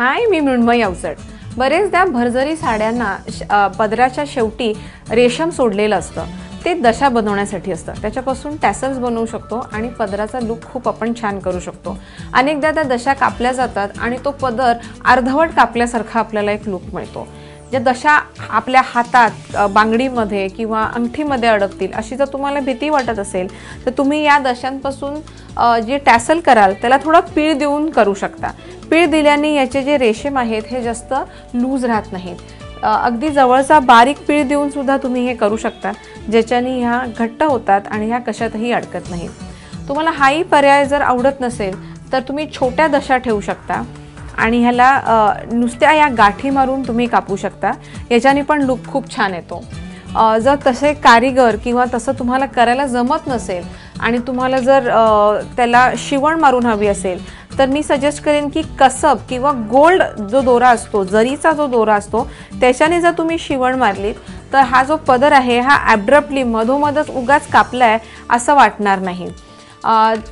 हाय, मी मृण्मयी अवचट। बरेचदा भरजरी साड्यांना पदराच्या शेवटी रेशम सोडलेलं असतं, ते दशा बनवण्यासाठी असतं। त्याच्यापासून टॅसल्स बनवू शकतो आणि पदराचा लुक खूप आपण छान करू शकतो। अनेकदा त्या दशा कापल्या जातात आणि तो पदर अर्धवट कापल्यासारखा आपल्याला एक लुक मिळतो। ज्या दशा आपल्या हातात, बांगडीमध्ये किंवा अंगठीमध्ये अडकतील अशी जर तुम्हाला भीती वाटत असेल तर तुम्ही या दशांपासून जे टॅसल कराल त्याला थोडा पीळ देऊन करू शकता। पीळ दिल्याने याचे जे रेशम आहेत हे जास्त लूज राहत नाहीत। अगदी जवळचा बारीक पीळ देऊन सुद्धा तुम्ही हे करू शकता, ज्याच्याने ह्या घट्ट होतात आणि ह्या कशातही अडकत नाहीत। तुम्हाला हाही पर्याय जर आवडत नसेल तर तुम्ही छोट्या दशा ठेवू शकता आणि ह्याला नुसत्या या गाठी मारून तुम्ही कापू शकता। याच्याने पण लुक खूप छान येतो। जर तसे कारीगर किंवा तसं तुम्हाला करायला जमत नसेल आणि तुम्हाला जर त्याला शिवण मारून हवी असेल तर मी सजेस्ट करेन की कसब किंवा गोल्ड जो दोरा असतो, जरीचा जो दोरा असतो, त्याच्याने जर तुम्ही शिवण मारलीत तर हा जो पदर आहे हा ॲब्रप्टली मधोमधच उगाच कापलाय असं वाटणार नाही।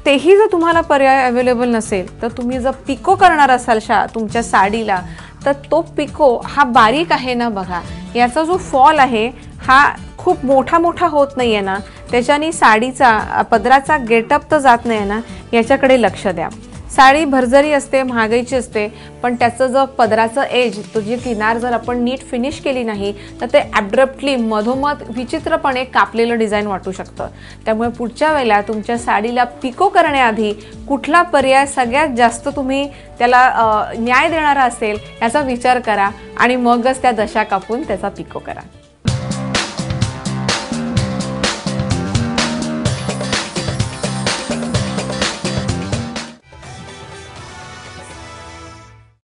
तेही जर तुम्हाला पर्याय अवेलेबल नसेल तर तुम्ही जर पिको करणार असाल तुमच्या साडीला तर तो पिको हा बारीक आहे ना बघा, याचा जो फॉल आहे हा खूप मोठा होत नाही आहे ना, त्याच्याने साडीचा पदराचा गेटअप तर जात नाही ना, याच्याकडे लक्ष द्या। साडी भरजरी असते, महागाईची असते, पण त्याचं जर पदराचं एज जी किनार जर आपण नीट फिनिश केली नाही तर ते ॲब्रप्टली मधोमध विचित्रपणे कापलेलं डिझाईन वाटू शकतं। त्यामुळे पुढच्या वेळेला तुमच्या साडीला पिको करण्याआधी कुठला पर्याय सगळ्यात जास्त तुम्ही त्याला न्याय देणारा असेल याचा विचार करा आणि मगच त्या दशा कापून त्याचा पिको करा।